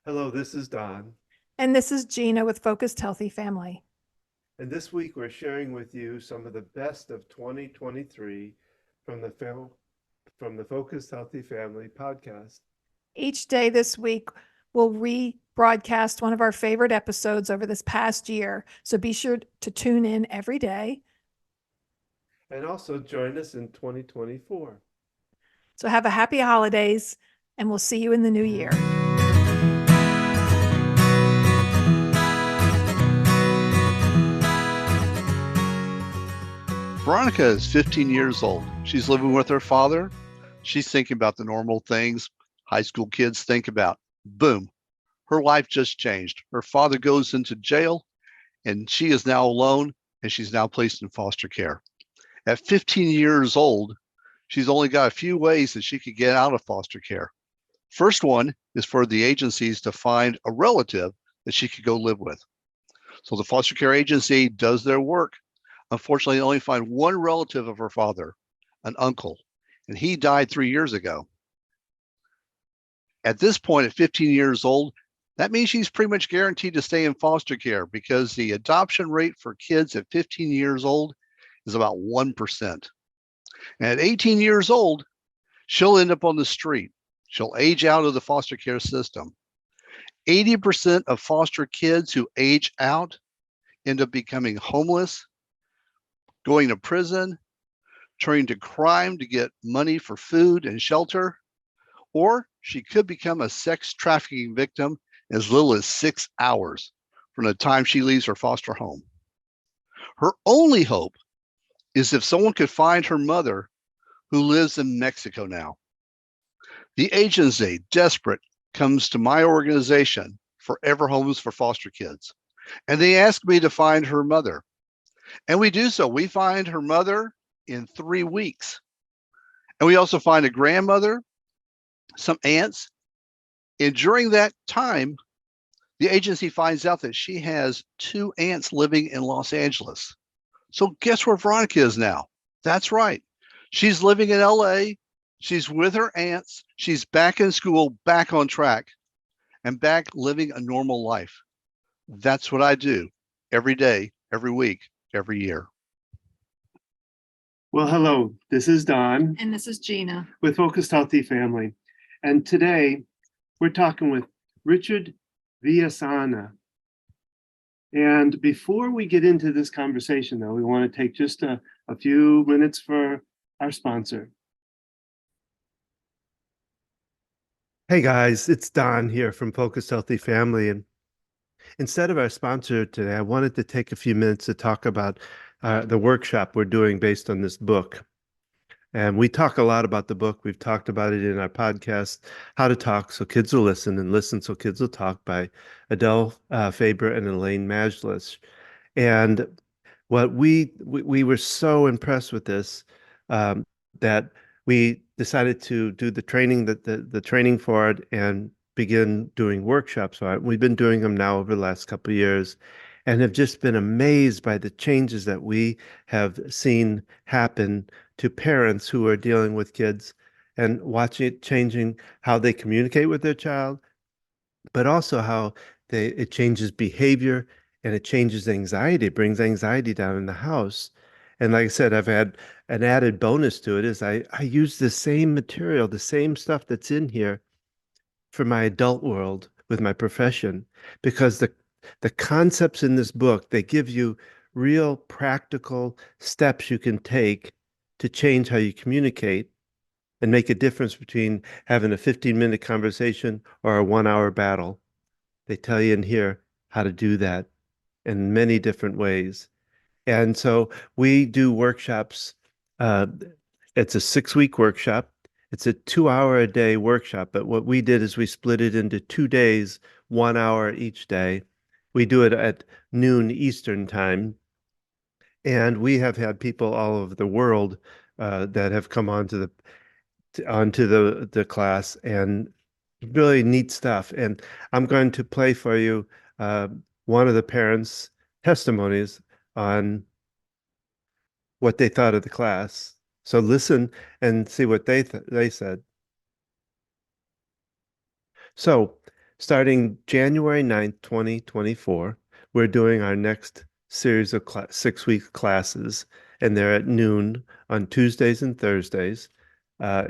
Hello, this is Don, And this is Gina with Focused Healthy Family. and this week we're sharing with you some of the best of 2023 from the Focused Healthy Family podcast. Each day this week, we'll rebroadcast one of our favorite episodes over this past year. So be sure to tune in every day. And also join us in 2024. So have a happy holidays, and we'll see you in the new year. Veronica is 15 years old. She's living with her father. She's thinking about the normal things high school kids think about. Boom. Her life just changed. Her father goes into jail and she is now alone and she's now placed in foster care. At 15 years old, she's only got a few ways that she could get out of foster care. First one is for the agencies to find a relative that she could go live with. So the foster care agency does their work. Unfortunately, they only find one relative of her father, an uncle, and he died 3 years ago. At this point, at 15 years old, that means she's pretty much guaranteed to stay in foster care because the adoption rate for kids at 15 years old is about 1%. And at 18 years old, she'll end up on the street. She'll age out of the foster care system. 80% of foster kids who age out end up becoming homeless, going to prison, turning to crime to get money for food and shelter, or she could become a sex trafficking victim as little as 6 hours from the time she leaves her foster home. Her only hope is if someone could find her mother, who lives in Mexico now. The agency, desperate, comes to my organization, Forever Homes for Foster Kids, and they ask me to find her mother. And we do so. We find her mother in 3 weeks. And we also find a grandmother, some aunts. And during that time, the agency finds out that she has 2 aunts living in Los Angeles. So guess where Veronica is now? That's right. She's living in LA. She's with her aunts. She's back in school, back on track, and back living a normal life. That's what I do every day, every week, every year. Well, hello, this is Don And this is Gina with Focused Healthy Family. And today we're talking with Richard Villasana. And before we get into this conversation, though, we want to take just a few minutes for our sponsor. Hey guys, it's Don here from Focused Healthy Family. And instead of our sponsor today, I wanted to take a few minutes to talk about the workshop we're doing based on this book. And we talk a lot about the book. We've talked about it in our podcast, How to Talk So Kids Will Listen and Listen So Kids Will Talk by Adele Faber and Elaine Majlis. And what we were so impressed with this that we decided to do the training the training for it and begin doing workshops on it. We've been doing them now over the last couple of years and have just been amazed by the changes that we have seen happen to parents who are dealing with kids and watching it changing how they communicate with their child, but also how it changes behavior and it changes anxiety. It brings anxiety down in the house. And like I said, I've had an added bonus to it is I use the same material, the same stuff that's in here for my adult world with my profession, because the concepts in this book, they give you real practical steps you can take to change how you communicate and make a difference between having a 15-minute conversation or a 1-hour battle. They tell you in here how to do that in many different ways. And so we do workshops. It's a 6-week workshop. It's a 2-hour a day workshop. But what we did is we split it into 2 days, 1 hour each day. We do it at noon Eastern time. And we have had people all over the world that have come onto the class, and really neat stuff. And I'm going to play for you one of the parents' testimonies on what they thought of the class. So listen and see what they said. So Starting January 9th, 2024, we're doing our next series of 6-week classes, and they're at noon on Tuesdays and Thursdays,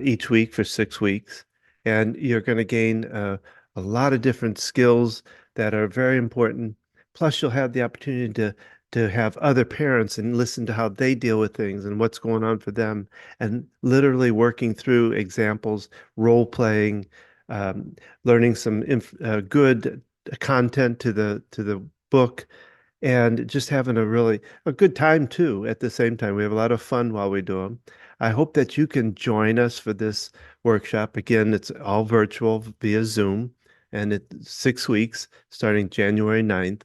each week for 6 weeks. And you're going to gain a lot of different skills that are very important. Plus, you'll have the opportunity to have other parents and listen to how they deal with things and what's going on for them, and literally working through examples, role playing, um, learning some good content to the book, and just having a good time too at the same time. We have a lot of fun while we do them. I hope that you can join us for this workshop. Again, it's all virtual via Zoom, and it's 6 weeks starting January 9th.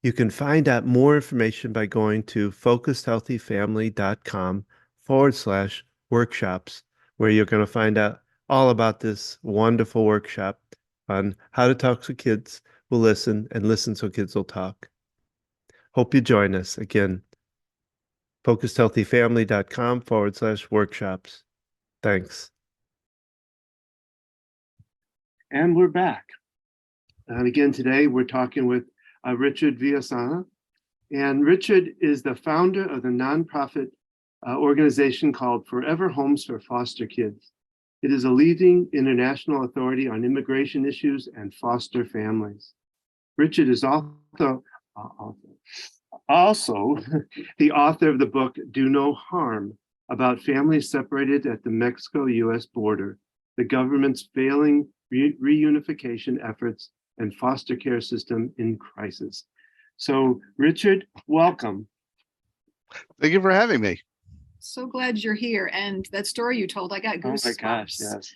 You can find out more information by going to focusedhealthyfamily.com/workshops, where you're going to find out all about this wonderful workshop on how to talk so kids will listen and listen so kids will talk. Hope you join us again. focusedhealthyfamily.com/workshops. Thanks. And we're back. And again, today we're talking with Richard Villasana. And Richard is the founder of the nonprofit organization called Forever Homes for Foster Kids. It is a leading international authority on immigration issues and foster families. Richard is also the author of the book Do No Harm, about families separated at the Mexico-US border, the government's failing reunification efforts, and foster care system in crisis. So, Richard, welcome. Thank you for having me. So glad you're here. And that story you told, I got goosebumps. Oh my gosh, yes.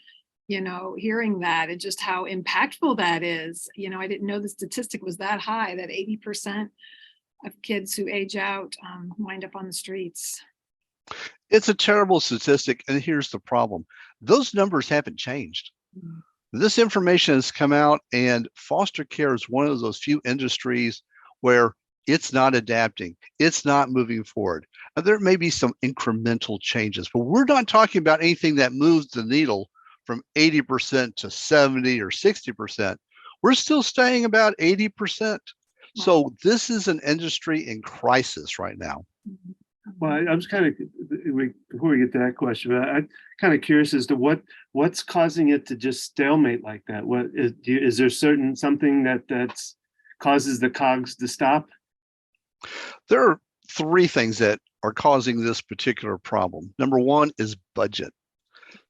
You know, hearing that and just how impactful that is. You know, I didn't know the statistic was that high, that 80% of kids who age out wind up on the streets. It's a terrible statistic, and here's the problem. Those numbers haven't changed. Mm. This information has come out, and foster care is one of those few industries where it's not adapting. It's not moving forward. And there may be some incremental changes, but we're not talking about anything that moves the needle from 80% to 70 or 60%. We're still staying about 80%. So this is an industry in crisis right now. Well, I was kind of, before we get to that question, I'm kind of curious as to what's causing it to just stalemate like that. What is there something that's causes the cogs to stop? There are three things that are causing this particular problem. Number one is budget.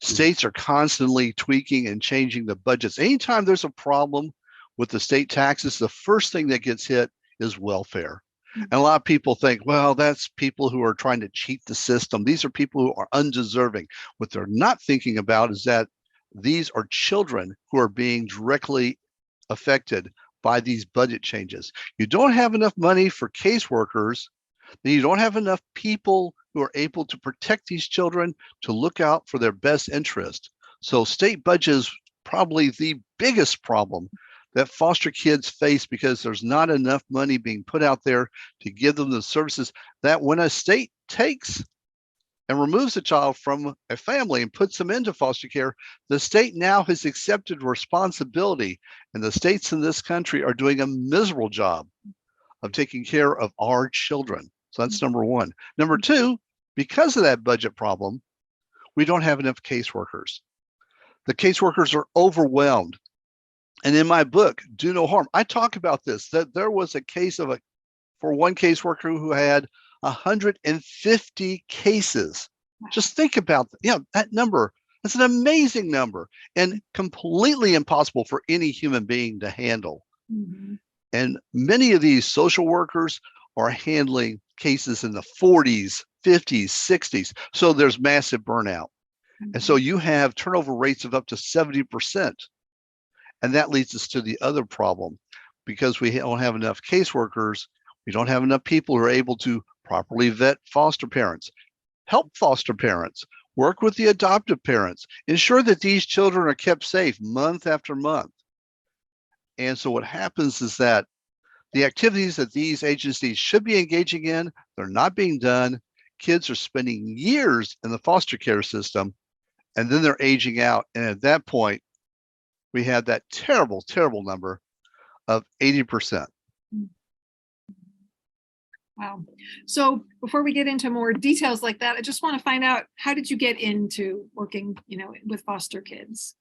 States are constantly tweaking and changing the budgets. Anytime there's a problem with the state taxes, the first thing that gets hit is welfare. And a lot of people think, well, that's people who are trying to cheat the system. These are people who are undeserving. What they're not thinking about is that these are children who are being directly affected by these budget changes. You don't have enough money for caseworkers, then you don't have enough people who are able to protect these children, to look out for their best interest. So state budget is probably the biggest problem that foster kids face, because there's not enough money being put out there to give them the services that when a state takes and removes a child from a family and puts them into foster care, the state now has accepted responsibility, and the states in this country are doing a miserable job of taking care of our children. So that's number one. Number two, because of that budget problem, we don't have enough caseworkers. The caseworkers are overwhelmed. And in my book, Do No Harm, I talk about this, that there was a case for one caseworker who had 150 cases. Just think about that number. That's an amazing number and completely impossible for any human being to handle. Mm-hmm. And many of these social workers are handling cases in the 40s, 50s, 60s. So there's massive burnout. Mm-hmm. And so you have turnover rates of up to 70%. And that leads us to the other problem. Because we don't have enough caseworkers, we don't have enough people who are able to properly vet foster parents, help foster parents, work with the adoptive parents, ensure that these children are kept safe month after month. And so what happens is that the activities that these agencies should be engaging in, they're not being done. Kids are spending years in the foster care system, and then they're aging out. And at that point, we had that terrible, terrible number of 80%. Wow. So before we get into more details like that, I just want to find out, how did you get into working, with foster kids?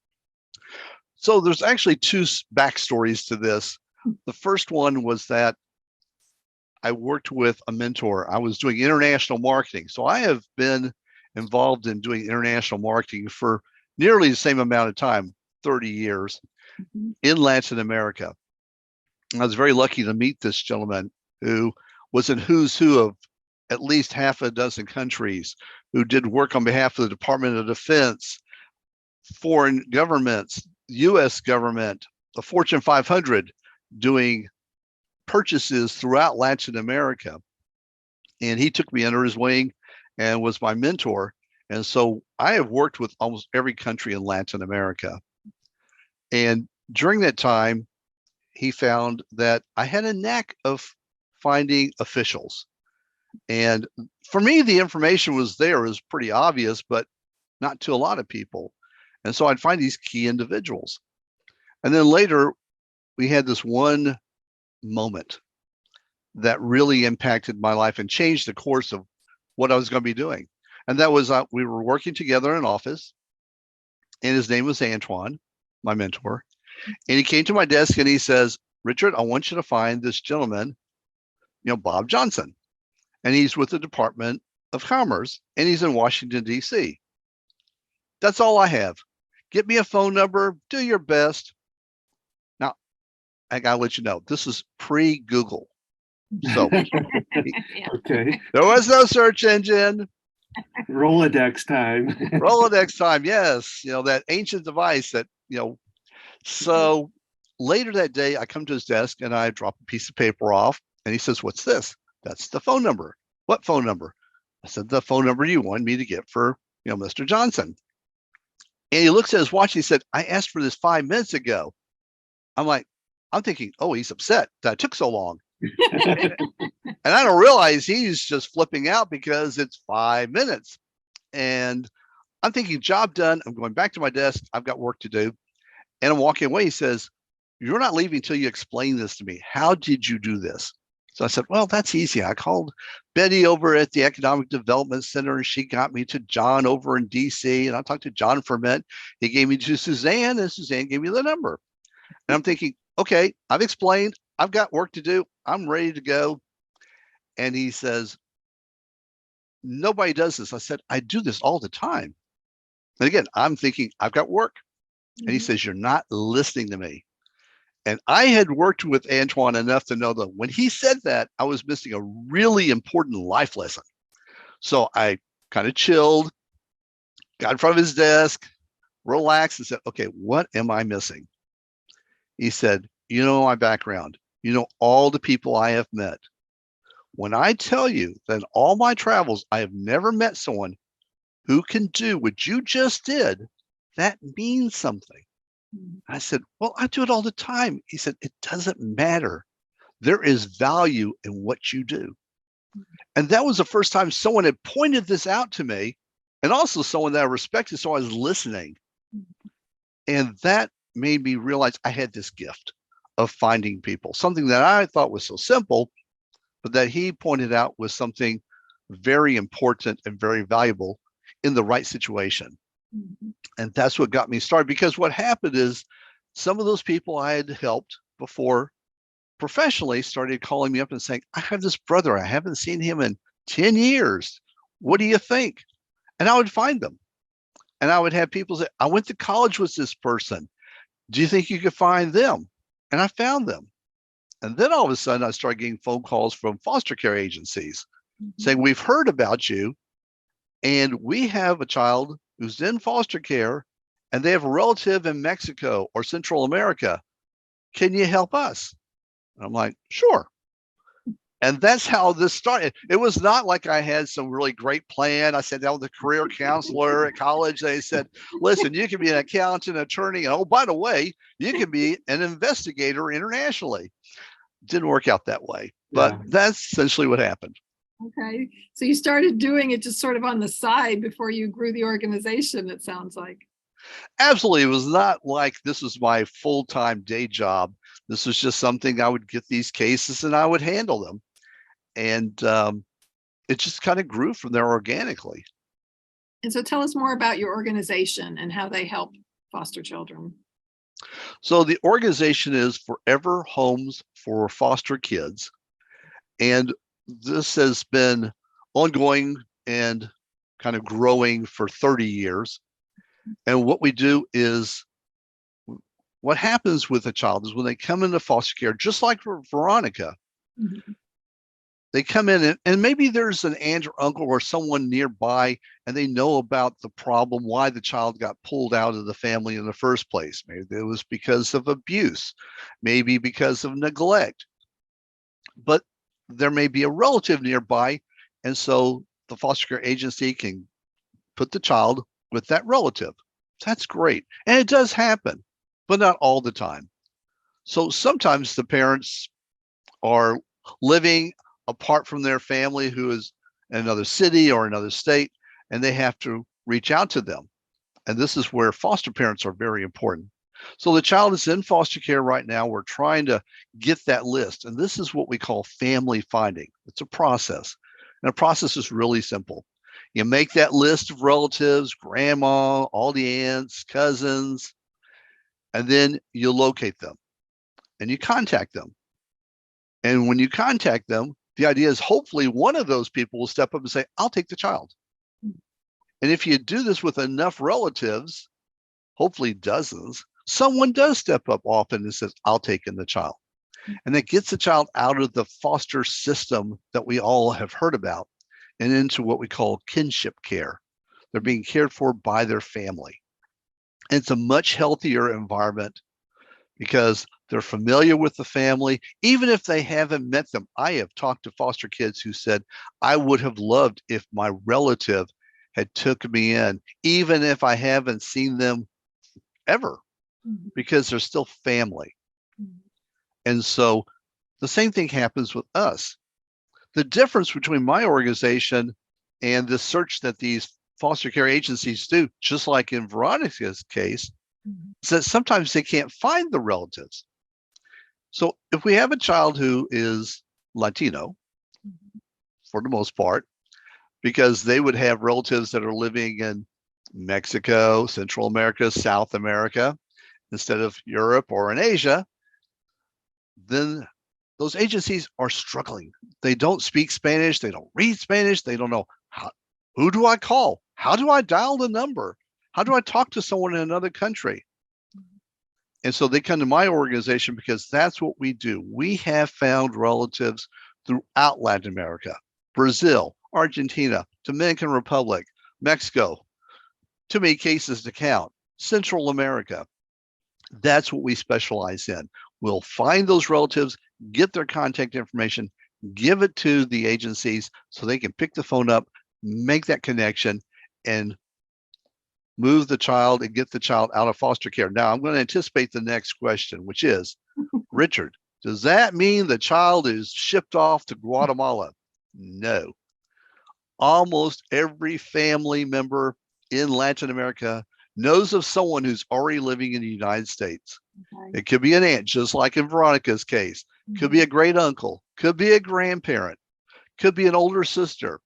So there's actually two backstories to this. The first one was that I worked with a mentor. I was doing international marketing. So I have been involved in doing international marketing for nearly the same amount of time, 30 years in Latin America. I was very lucky to meet this gentleman who was in who's who of at least half a dozen countries, who did work on behalf of the Department of Defense, foreign governments, US government, the Fortune 500, doing purchases throughout Latin America. And he took me under his wing and was my mentor. And so I have worked with almost every country in Latin America. And during that time, he found that I had a knack of finding officials. And for me, the information was there, it was pretty obvious, but not to a lot of people. And so I'd find these key individuals. And then later, we had this one moment that really impacted my life and changed the course of what I was going to be doing. And that was we were working together in an office, and his name was Antoine, my mentor. And he came to my desk and he says, "Richard, I want you to find this gentleman, Bob Johnson. And he's with the Department of Commerce, and he's in Washington, D.C. That's all I have. Get me a phone number, do your best." Now, I gotta let you know, this is pre-Google. So Okay. there was no search engine. Rolodex time. Rolodex time, yes. That ancient device that, So later that day, I come to his desk and I drop a piece of paper off, and he says, "What's this?" "That's the phone number." "What phone number?" I said, "The phone number you wanted me to get for, Mr. Johnson." And he looks at his watch. He said, "I asked for this 5 minutes ago." I'm thinking, oh, he's upset that it took so long. And I don't realize he's just flipping out because it's 5 minutes. And I'm thinking, job done. I'm going back to my desk. I've got work to do. And I'm walking away. He says, "You're not leaving until you explain this to me. How did you do this?" So I said, "Well, that's easy. I called Betty over at the Economic Development Center, and she got me to John over in DC. And I talked to John for a minute. He gave me to Suzanne, and Suzanne gave me the number." And I'm thinking, okay, I've explained. I've got work to do. I'm ready to go. And he says, "Nobody does this." I said, "I do this all the time." And again, I'm thinking, I've got work. And he says, "You're not listening to me." And I had worked with Antoine enough to know that when he said that, I was missing a really important life lesson. So I kind of chilled, got in front of his desk, relaxed, and said, "Okay, what am I missing?" He said, "You know my background. You know all the people I have met. When I tell you that in all my travels, I have never met someone who can do what you just did, that means something." I said, "Well, I do it all the time." He said, "It doesn't matter. There is value in what you do." And that was the first time someone had pointed this out to me, and also someone that I respected, so I was listening. And that made me realize I had this gift of finding people, something that I thought was so simple, but that he pointed out was something very important and very valuable in the right situation. And that's what got me started, because what happened is some of those people I had helped before professionally started calling me up and saying, "I have this brother. I haven't seen him in 10 years. What do you think?" And I would find them. And I would have people say, "I went to college with this person. Do you think you could find them?" And I found them. And then all of a sudden, I started getting phone calls from foster care agencies saying, "We've heard about you, and we have a child who's in foster care, and they have a relative in Mexico or Central America. Can you help us?" And I'm like, "Sure." And that's how this started. It was not like I had some really great plan. I sat down with a career counselor at college. They said, "Listen, you can be an accountant, attorney, and oh, by the way, you can be an investigator internationally." Didn't work out that way, but that's essentially what happened. Okay. So you started doing it just sort of on the side before you grew the organization, it sounds like. Absolutely. It was not like this was my full-time day job. This was just something I would get these cases and I would handle them. And it just kind of grew from there organically. And so tell us more about your organization and how they help foster children. So the organization is Forever Homes for Foster Kids. And this has been ongoing and kind of growing for 30 years. And what we do is, what happens with a child is when they come into foster care, just like for Veronica, they come in and maybe there's an aunt or uncle or someone nearby and they know about the problem, why the child got pulled out of the family in the first place. Maybe it was because of abuse, maybe because of neglect, but there may be a relative nearby. And so the foster care agency can put the child with that relative. That's great. And it does happen, but not all the time. So sometimes the parents are living apart from their family who is in another city or another state, and they have to reach out to them. And this is where foster parents are very important. So the child is in foster care right now. We're trying to get that list. And this is what we call family finding. It's a process. And the process is really simple. You make that list of relatives, grandma, all the aunts, cousins, and then you locate them and you contact them. And when you contact them, the idea is hopefully one of those people will step up and say, I'll take the child. And if you do this with enough relatives, hopefully dozens, someone does step up often and says, I'll take in the child. And that gets the child out of the foster system that we all have heard about and into what we call kinship care. They're being cared for by their family. And it's a much healthier environment because they're familiar with the family, even if they haven't met them. I have talked to foster kids who said, I would have loved if my relative had took me in, even if I haven't seen them ever, because they're still family. And so the same thing happens with us. The difference between my organization and the search that these foster care agencies do, just like in Veronica's case, is that sometimes they can't find the relatives. So if we have a child who is Latino, for the most part, because they would have relatives that are living in Mexico, Central America, South America, instead of Europe or in Asia, then those agencies are struggling. They don't speak Spanish. They don't read Spanish. They don't know who do I call? How do I dial the number? How do I talk to someone in another country? And so they come to my organization because that's what we do. We have found relatives throughout Latin America, Brazil, Argentina, Dominican Republic, Mexico, too many cases to count, Central America. That's what we specialize in. We'll find those relatives, get their contact information, give it to the agencies so they can pick the phone up, make that connection, and move the child and get the child out of foster care. Now, I'm going to anticipate the next question, which is, Richard, does that mean the child is shipped off to Guatemala? No. Almost every family member in Latin America knows of someone who's already living in the United States. It could be an aunt, just like in Veronica's case. Could be a great uncle, could be a grandparent, could be an older sister.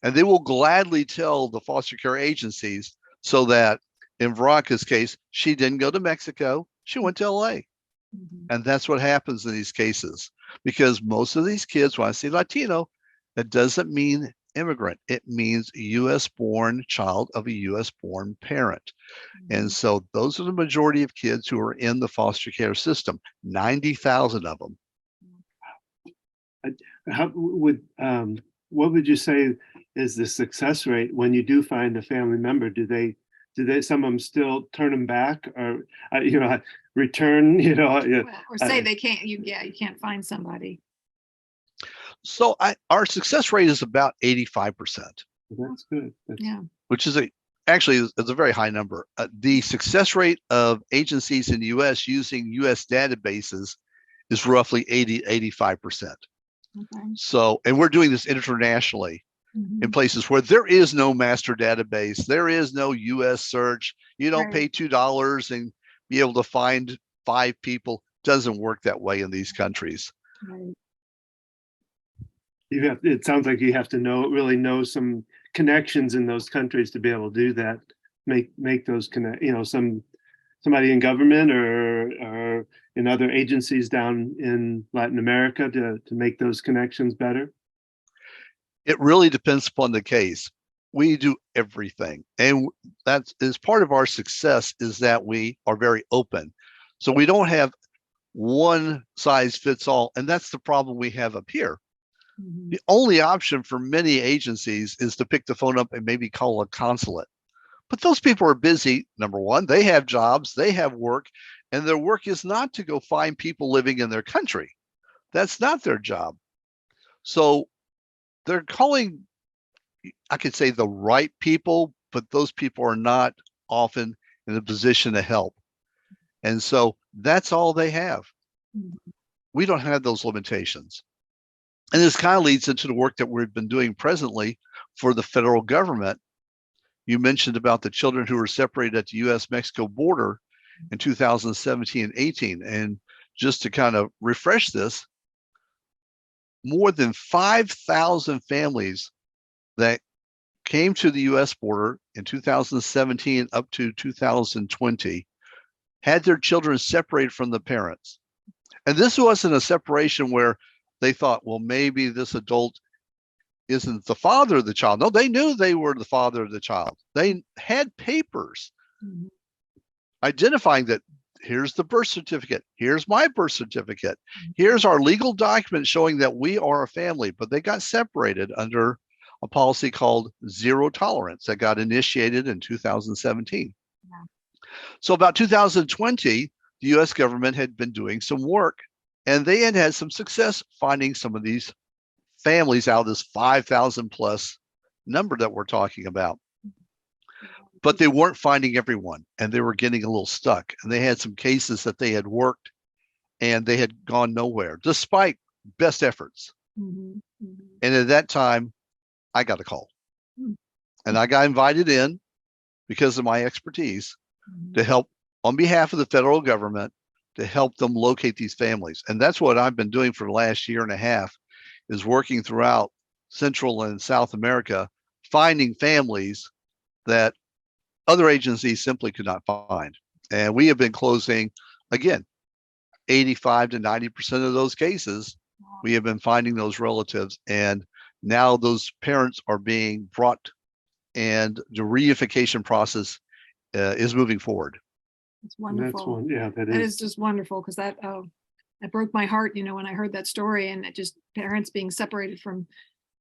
And they will gladly tell the foster care agencies, so that in Veronica's case, she didn't go to Mexico, she went to LA. And that's what happens in these cases, because most of these kids, when I say Latino, that doesn't mean immigrant. It means a US born child of a US born parent. And so those are the majority of kids who are in the foster care system, 90,000 of them. How would what would you say is the success rate when you do find a family member? Do they some of them still turn them back, or return? Or say they can't. You can't find somebody. So our success rate is about 85%. That's good. Which is actually it's a very high number. The success rate of agencies in the US using US databases is roughly 85%. So, and we're doing this internationally in places where there is no master database, there is no US search. You don't Right. pay $2 and be able to find 5 people. Doesn't work that way in these countries. Right. It sounds like you have to really know some connections in those countries to be able to do that. Make those somebody in government or in other agencies down in Latin America to make those connections better. It really depends upon the case. We do everything, and that is part of our success, is that we are very open. So we don't have one size fits all, and that's the problem we have up here. Mhm. The only option for many agencies is to pick the phone up and maybe call a consulate. But those people are busy. Number one, they have jobs, they have work, and their work is not to go find people living in their country. That's not their job. So they're calling, I could say, the right people, but those people are not often in a position to help. And so that's all they have. Mhm. We don't have those limitations. And this kind of leads into the work that we've been doing presently for the federal government. You mentioned about the children who were separated at the US-Mexico border in 2017 and 18. And just to kind of refresh this, more than 5,000 families that came to the US border in 2017 up to 2020 had their children separated from the parents. And this wasn't a separation where they thought, well, maybe this adult isn't the father of the child. No, they knew they were the father of the child. They had papers Mhm. identifying that here's the birth certificate, here's my birth certificate, here's our legal document showing that we are a family. But they got separated under a policy called zero tolerance that got initiated in 2017. Yeah. So about 2020, the US government had been doing some work, and they had had some success finding some of these families out of this 5,000 plus number that we're talking about. But they weren't finding everyone, and they were getting a little stuck. And they had some cases that they had worked and they had gone nowhere despite best efforts. Mhm. Mhm. And at that time, I got a call. Hmm. And I got invited in because of my expertise Mhm. to help on behalf of the federal government to help them locate these families. And that's what I've been doing for the last year and a half, is working throughout Central and South America, finding families that other agencies simply could not find. And we have been closing, again, 85 to 90% of those cases. We have been finding those relatives, and now those parents are being brought, and the reification process is moving forward. It's That's wonderful. one, yeah, that That is. is just wonderful, because that broke my heart, when I heard that story, and it just, parents being separated from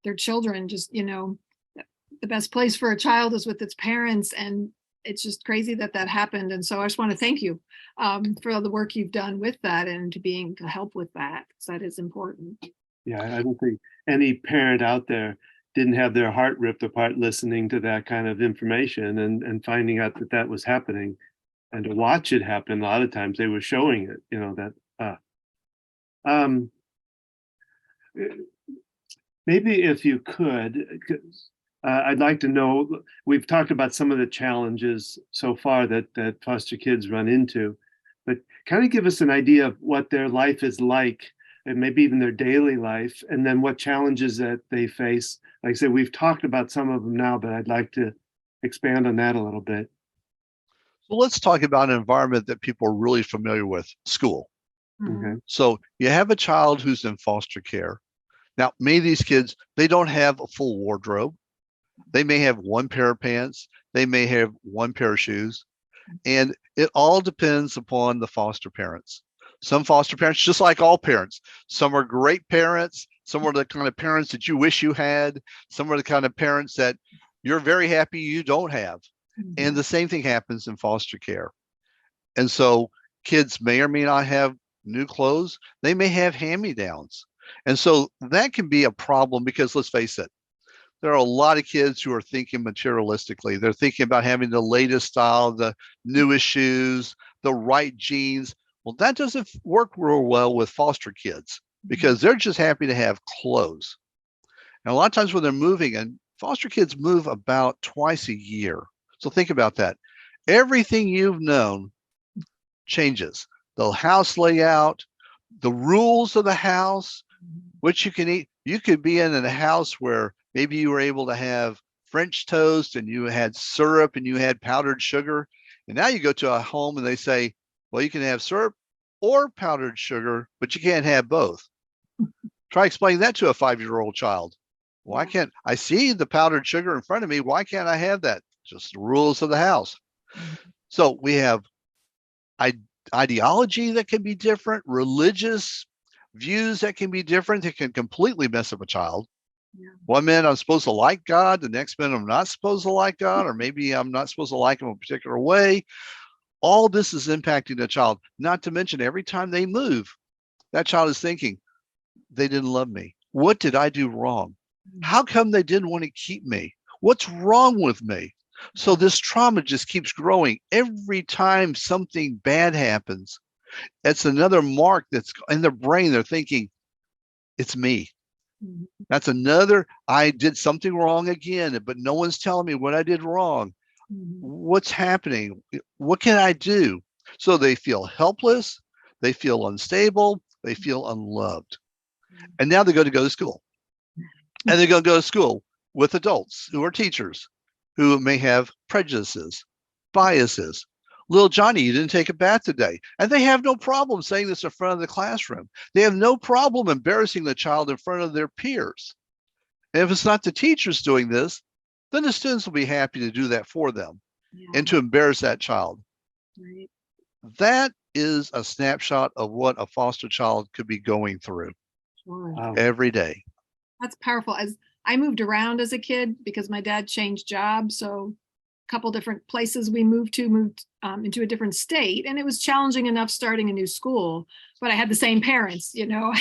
their children, just, the best place for a child is with its parents, and it's just crazy that that happened. And so I just want to thank you for all the work you've done with that, and to help with that, because that is important. Yeah, I don't think any parent out there didn't have their heart ripped apart listening to that kind of information and finding out that that was happening, and to watch it happen. A lot of times they were showing it, um, maybe if you could, I'd like to know, we've talked about some of the challenges so far that foster kids run into, but kind of give us an idea of what their life is like, and maybe even their daily life, and then what challenges that they face. Like I said, we've talked about some of them now, but I'd like to expand on that a little bit. So let's talk about an environment that people are really familiar with, school. Mhm. Okay. So you have a child who's in foster care. Now, many of these kids, they don't have a full wardrobe. They may have one pair of pants. They may have one pair of shoes. And it all depends upon the foster parents. Some foster parents, just like all parents, some are great parents. Some are the kind of parents that you wish you had. Some are the kind of parents that you're very happy you don't have. And the same thing happens in foster care. And so kids may or may not have new clothes. They may have hand-me-downs. And so that can be a problem, because let's face it, there are a lot of kids who are thinking materialistically. They're thinking about having the latest style, the newest shoes, the right jeans. Well, that doesn't work real well with foster kids, because they're just happy to have clothes. And a lot of times when they're moving, and foster kids move about twice a year. So think about that. Everything you've known changes. The house layout, the rules of the house, what you can eat. You could be in a house where maybe you were able to have French toast and you had syrup and you had powdered sugar. And now you go to a home and they say, well, you can have syrup or powdered sugar, but you can't have both. Try explaining that to a 5-year-old child. Why can't I see the powdered sugar in front of me? Why can't I have that? Just the rules of the house. So we have ideology that can be different, religious views that can be different, that can completely mess up a child. Yeah. One minute I'm supposed to like God, the next minute I'm not supposed to like God, or maybe I'm not supposed to like him a particular way. All this is impacting the child, not to mention every time they move, that child is thinking, they didn't love me. What did I do wrong? How come they didn't want to keep me? What's wrong with me? So this trauma just keeps growing. Every time something bad happens, it's another mark that's in their brain. They're thinking, it's me. That's another, I did something wrong again, but no one's telling me what I did wrong. What's happening? What can I do? So they feel helpless, they feel unstable, they feel unloved. And now they're going to go to school. And they're going to go to school with adults who are teachers who may have prejudices, biases. Little Johnny, you didn't take a bath today. And they have no problem saying this in front of the classroom. They have no problem embarrassing the child in front of their peers. And if it's not the teachers doing this, then the students will be happy to do that for them and to embarrass that child. Right. That is a snapshot of what a foster child could be going through Sure. every day. That's powerful. As I moved around as a kid because my dad changed jobs, so a couple different places we moved into a different state, and it was challenging enough starting a new school. But I had the same parents, you know.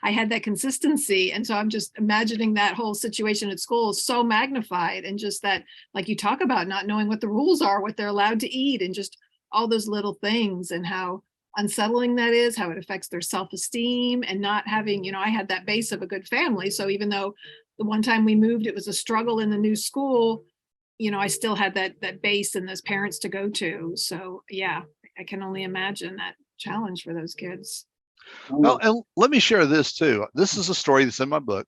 I had that consistency, and so I'm just imagining that whole situation at school is so magnified, and just that, like you talk about, not knowing what the rules are, what they're allowed to eat, and just all those little things, and how unsettling that is, how it affects their self-esteem, and not having, you know, I had that base of a good family. So even though the one time we moved, it was a struggle in the new school, you know, I still had that base and those parents to go to. So yeah, I can only imagine that challenge for those kids. Well, and let me share this too. This is a story that's in my book.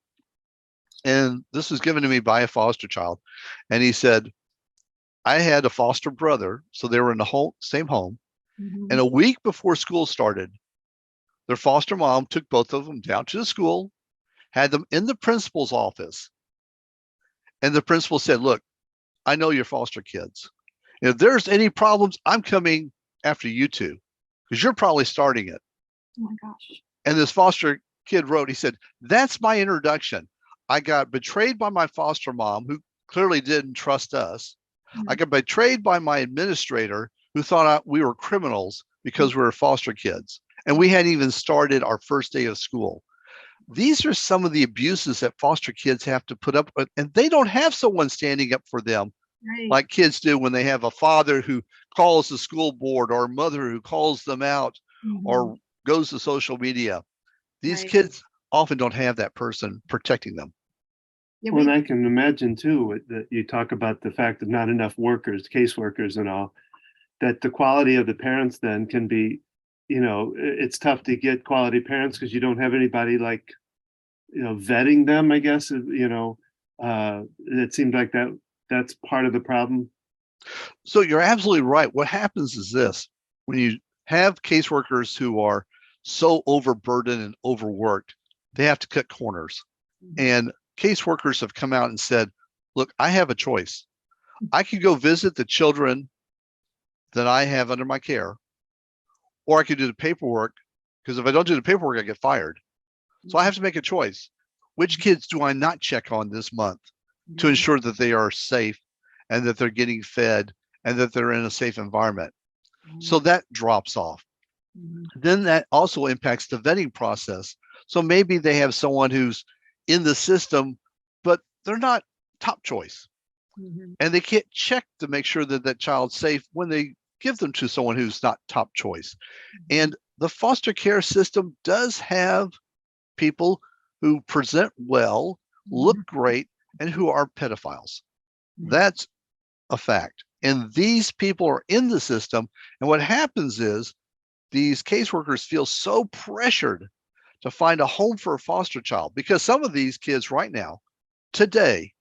And this was given to me by a foster child. And he said, I had a foster brother. So they were in the same home. And a week before school started, their foster mom took both of them down to the school, had them in the principal's office. And the principal said, look, I know you're foster kids. If there's any problems, I'm coming after you two because you're probably starting it. Oh my gosh. And this foster kid wrote, he said, that's my introduction. I got betrayed by my foster mom, who clearly didn't trust us. I got betrayed by my administrator, who thought we were criminals because we were foster kids. And we hadn't even started our first day of school. These are some of the abuses that foster kids have to put up with, and they don't have someone standing up for them like kids do when they have a father who calls the school board or a mother who calls them out or goes to social media. These kids often don't have that person protecting them. Yeah, Well, and I can imagine too that you talk about the fact that not enough workers, caseworkers and all, that the quality of the parents then can be, you know, it's tough to get quality parents because you don't have anybody like, you know, vetting them, I guess, you know, it seemed like that's part of the problem. So you're absolutely right. What happens is this: when you have caseworkers who are so overburdened and overworked, they have to cut corners. And caseworkers have come out and said, look, I have a choice. I could go visit the children that I have under my care, or I could do the paperwork, because if I don't do the paperwork, I get fired. So I have to make a choice. Which kids do I not check on this month to ensure that they are safe and that they're getting fed and that they're in a safe environment? So that drops off. Then that also impacts the vetting process. So maybe they have someone who's in the system, but they're not top choice. And they can't check to make sure that that child's safe when they give them to someone who's not top choice. And the foster care system does have people who present well, look great, and who are pedophiles. That's a fact. And these people are in the system. And what happens is these caseworkers feel so pressured to find a home for a foster child, because some of these kids right now, today,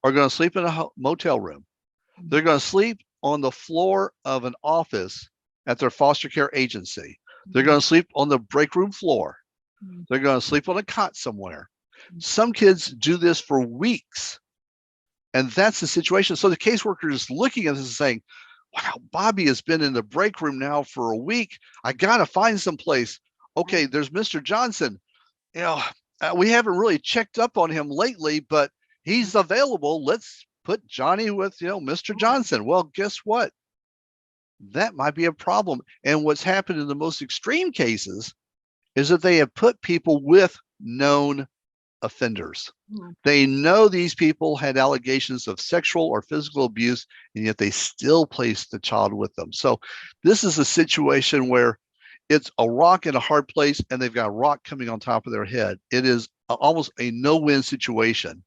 are going to sleep in a motel room. They're going to sleep on the floor of an office at their foster care agency. They're going to sleep on the break room floor. They're going to sleep on a cot somewhere. Some kids do this for weeks. And that's the situation. So the caseworker is looking at this and saying, wow, Bobby has been in the break room now for a week. I got to find some place. Okay, there's Mr. Johnson. You know, we haven't really checked up on him lately, but he's available. Let's put Johnny with, Mr. Johnson. Well, guess what? That might be a problem. And what's happened in the most extreme cases is that they have put people with known offenders. They know these people had allegations of sexual or physical abuse, and yet they still placed the child with them. So this is a situation where it's a rock in a hard place, and they've got a rock coming on top of their head. It is almost a no-win situation.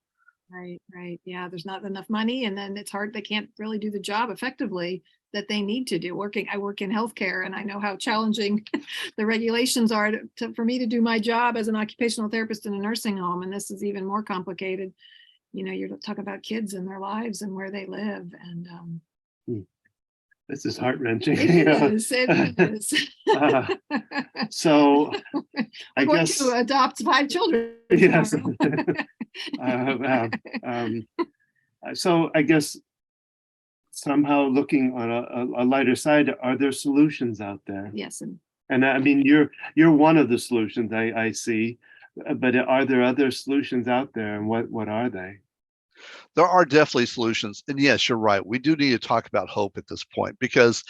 Right. Yeah, there's not enough money, and then it's hard. They can't really do the job effectively that they need to do. I work in healthcare, and I know how challenging the regulations are for me to do my job as an occupational therapist in a nursing home. And this is even more complicated. You're talking about kids and their lives and where they live. And This is heart-wrenching. it is. So I We're going guess to adopt 5 children. yes. tomorrow. So I guess somehow looking on a lighter side, are there solutions out there? Yes. And I mean, you're one of the solutions I see, but are there other solutions out there, and what are they? There are definitely solutions. And yes, you're right. We do need to talk about hope at this point, because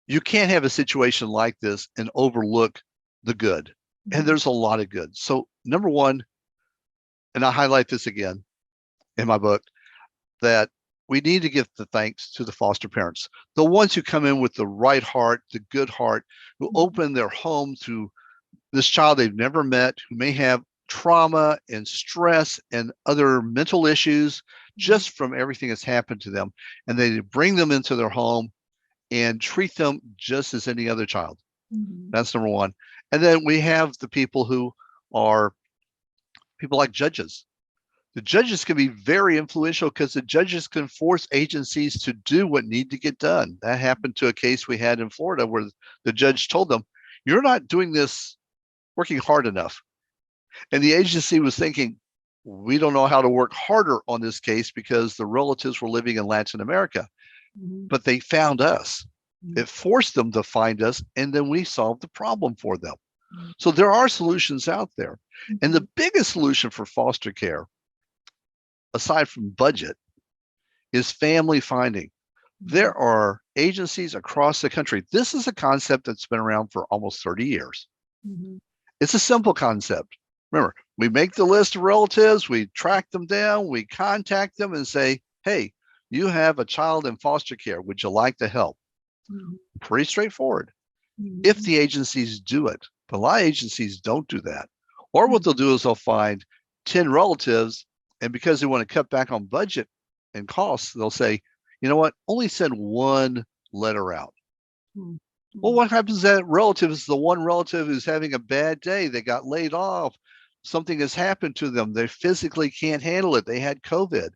you can't have a situation like this and overlook the good. And there's a lot of good. So number one, and I highlight this again in my book, that we need to give the thanks to the foster parents, the ones who come in with the right heart, the good heart, who open their home to this child they've never met, who may have trauma and stress and other mental issues just from everything that's happened to them. And they bring them into their home and treat them just as any other child. That's number one. And then we have the people who are people like judges. The judges can be very influential, because the judges can force agencies to do what need to get done. That happened to a case we had in Florida where the judge told them, you're not doing this, working hard enough. And the agency was thinking, we don't know how to work harder on this case because the relatives were living in Latin America. But they found us. It forced them to find us, and then we solved the problem for them. So there are solutions out there. And the biggest solution for foster care, aside from budget, is family finding. There are agencies across the country. This is a concept that's been around for almost 30 years. It's a simple concept. Remember, we make the list of relatives, we track them down, we contact them and say, hey, you have a child in foster care. Would you like to help? Pretty straightforward. If the agencies do it. But a lot of agencies don't do that. Or what they'll do is they'll find 10 relatives, and because they want to cut back on budget and costs, they'll say, you know what, only send one letter out. Well, what happens to that relative is the one relative who's having a bad day. They got laid off. Something has happened to them. They physically can't handle it. They had COVID.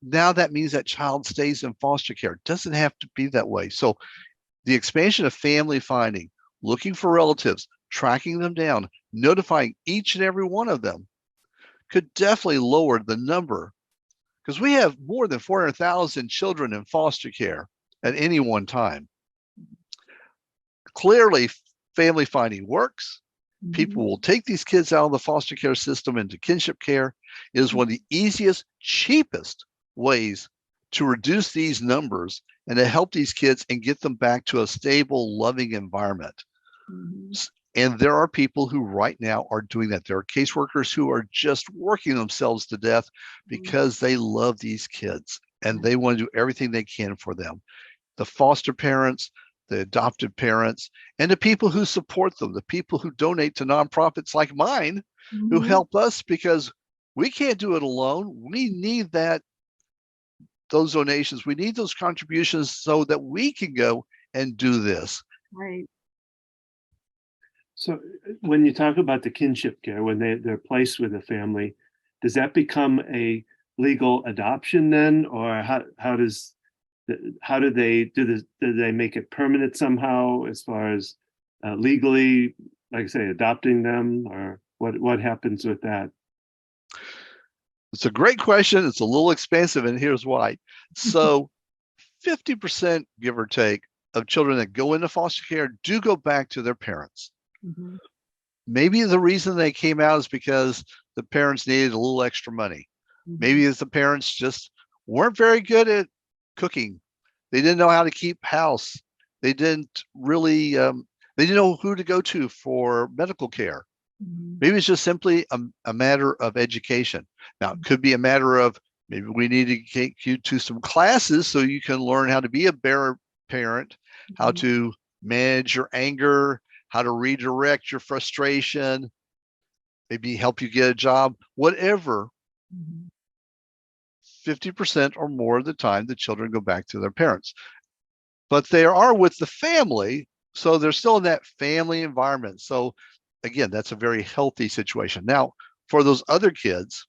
Now that means that child stays in foster care. It doesn't have to be that way. So the expansion of family finding, looking for relatives, tracking them down, notifying each and every one of them could definitely lower the number, because we have more than 400,000 children in foster care at any one time. Clearly, family finding works. People will take these kids out of the foster care system into kinship care. It is one of the easiest, cheapest ways to reduce these numbers and to help these kids and get them back to a stable, loving environment. And there are people who right now are doing that. There are caseworkers who are just working themselves to death because they love these kids and they want to do everything they can for them. The foster parents, the adopted parents, and the people who support them, the people who donate to nonprofits like mine, who help us because we can't do it alone. We need that, those donations. We need those contributions so that we can go and do this. Right. So when you talk about the kinship care, when they're placed with a family, does that become a legal adoption then? Or how do they make it permanent somehow as far as legally, like I say, adopting them, or what happens with that? It's a great question. It's a little expensive, and here's why. So 50%, give or take, of children that go into foster care do go back to their parents. Mhm. Maybe the reason they came out is because the parents needed a little extra money. Maybe it's the parents just weren't very good at cooking. They didn't know how to keep house. They didn't really, they didn't know who to go to for medical care. Mhm. Maybe it's just simply a matter of education. Now, it could be a matter of maybe we need to take you to some classes so you can learn how to be a better parent, how Mhm. to manage your anger, how to redirect your frustration, maybe help you get a job, whatever. Mhm. 50% or more of the time, the children go back to their parents. But they are with the family, so they're still in that family environment. So again, that's a very healthy situation. Now, for those other kids,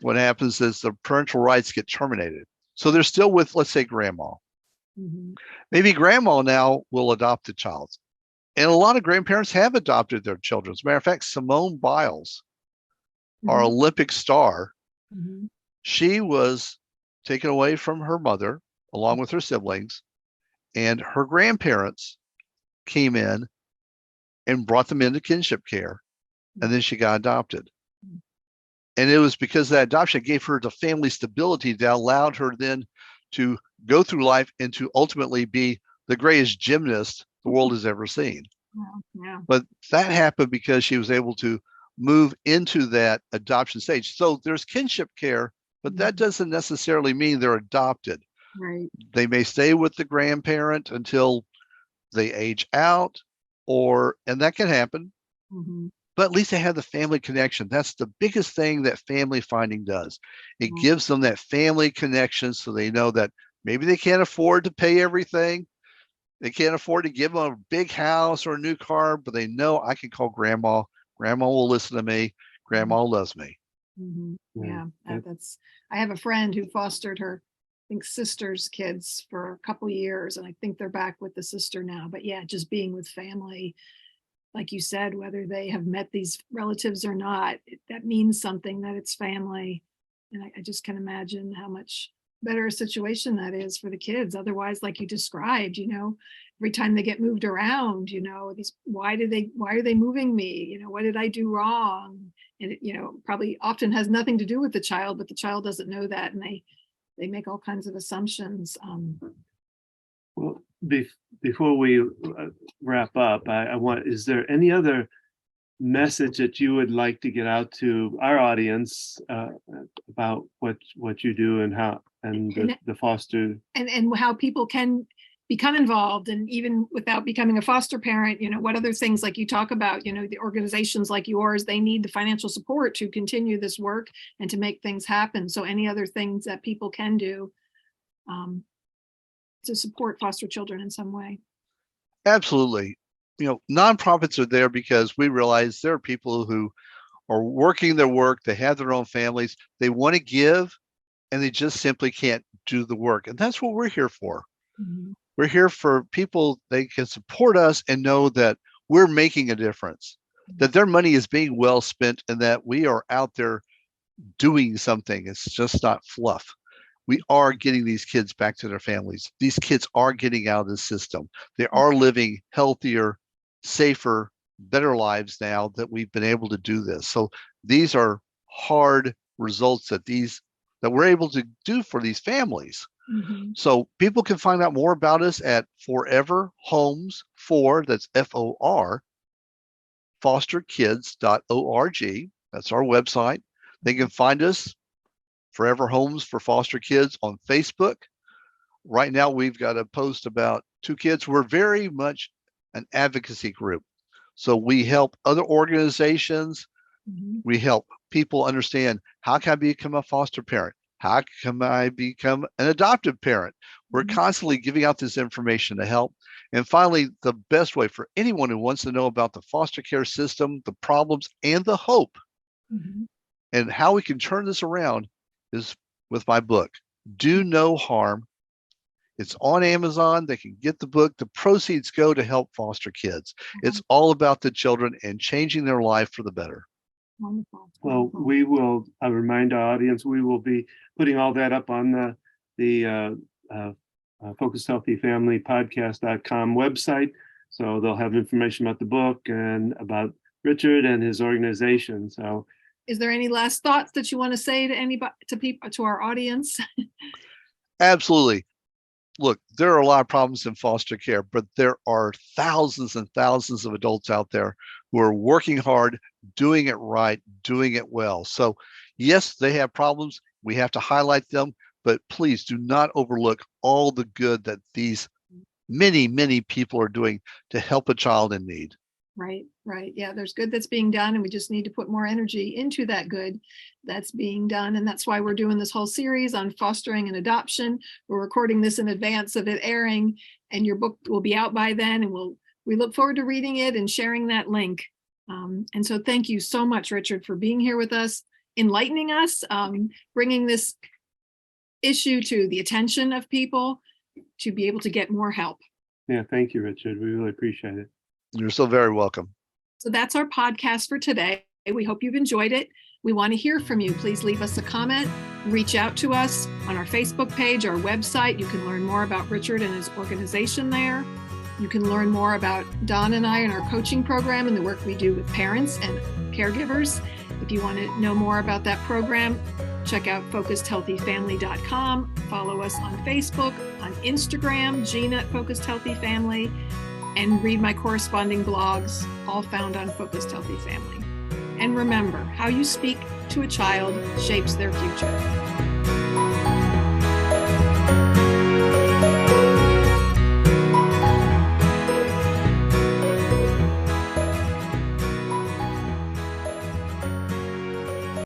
what happens is the parental rights get terminated. So they're still with, let's say, grandma. Mhm. Maybe grandma now will adopt the child. And a lot of grandparents have adopted their children. As a matter of fact, Simone Biles, our Mhm. Olympic star, Mhm. she was taken away from her mother along with her siblings, and her grandparents came in and brought them into kinship care, and then she got adopted. And it was because that adoption gave her the family stability that allowed her then to go through life and to ultimately be the greatest gymnast the world has ever seen. Wow. Yeah. But that happened because she was able to move into that adoption stage. So there's kinship care, but that doesn't necessarily mean they're adopted. Right. They may stay with the grandparent until they age out, and that can happen, Mhm. but at least they have the family connection. That's the biggest thing that family finding does. It Yeah. gives them that family connection so they know that maybe they can't afford to pay everything. They can't afford to give them a big house or a new car, but they know I can call grandma. Grandma will listen to me. Grandma loves me. Mhm. Yeah. Yeah, that's. I have a friend who fostered her, I think, sister's kids for a couple years, and I think they're back with the sister now. But yeah, just being with family, like you said, whether they have met these relatives or not, that means something, that it's family. And I just can imagine how much better a situation that is for the kids. Otherwise, like you described, every time they get moved around, why are they moving me? What did I do wrong? And it probably often has nothing to do with the child, but the child doesn't know that. And they make all kinds of assumptions. Well, before we wrap up, I want, is there any other message that you would like to get out to our audience about what you do and how, and the foster? And how people can become involved, and even without becoming a foster parent, what other things, like you talk about, the organizations like yours, they need the financial support to continue this work and to make things happen. So any other things that people can do to support foster children in some way? Absolutely. Nonprofits are there because we realize there are people who are working their work. They have their own families. They want to give, and they just simply can't do the work. And that's what we're here for. Mhm. We're here for people. They can support us and know that we're making a difference, that their money is being well spent, and that we are out there doing something. It's just not fluff. We are getting these kids back to their families. These kids are getting out of the system. They are living healthier, safer, better lives now that we've been able to do this. So these are hard results that we're able to do for these families. Mhm. So people can find out more about us at Forever Homes for, that's FOR, fosterkids.org. That's our website. They can find us, Forever Homes for Foster Kids, on Facebook. Right now, we've got a post about 2 kids. We're very much an advocacy group. So we help other organizations. Mhm. We help people understand, how can I become a foster parent? How can I become an adoptive parent? We're Mhm. constantly giving out this information to help. And finally, the best way for anyone who wants to know about the foster care system, the problems, and the hope, Mhm. and how we can turn this around is with my book, Do No Harm. It's on Amazon. They can get the book. The proceeds go to help foster kids. It's all about the children and changing their life for the better. Wonderful. Well, wonderful. we will remind our audience, we will be putting all that up on the Focused Healthy Family podcast.com website. So they'll have information about the book and about Richard and his organization. So Is there any last thoughts that you want to say to anybody, to people, to our audience? Absolutely. Look, there are a lot of problems in foster care, but there are thousands and thousands of adults out there who are working hard, doing it right, doing it well. So, yes, they have problems. We have to highlight them, but please do not overlook all the good that these many, many people are doing to help a child in need. Right, right. Yeah, there's good that's being done, and we just need to put more energy into that good that's being done. And that's why we're doing this whole series on fostering and adoption. We're recording this in advance of it airing, and your book will be out by then. And we look forward to reading it and sharing that link. And so thank you so much, Richard, for being here with us, enlightening us, bringing this issue to the attention of people to be able to get more help. yeah, thank you, Richard. We really appreciate it. You're so very welcome. So that's our podcast for today. We hope you've enjoyed it. We want to hear from you. Please leave us a comment, reach out to us on our Facebook page, our website. You can learn more about Richard and his organization there. You can learn more about Don and I and our coaching program and the work we do with parents and caregivers. If you want to know more about that program, check out focusedhealthyfamily.com. Follow us on Facebook, on Instagram, Gina at Focused Healthy Family, and read my corresponding blogs, all found on Focused Healthy Family. And remember, how you speak to a child shapes their future.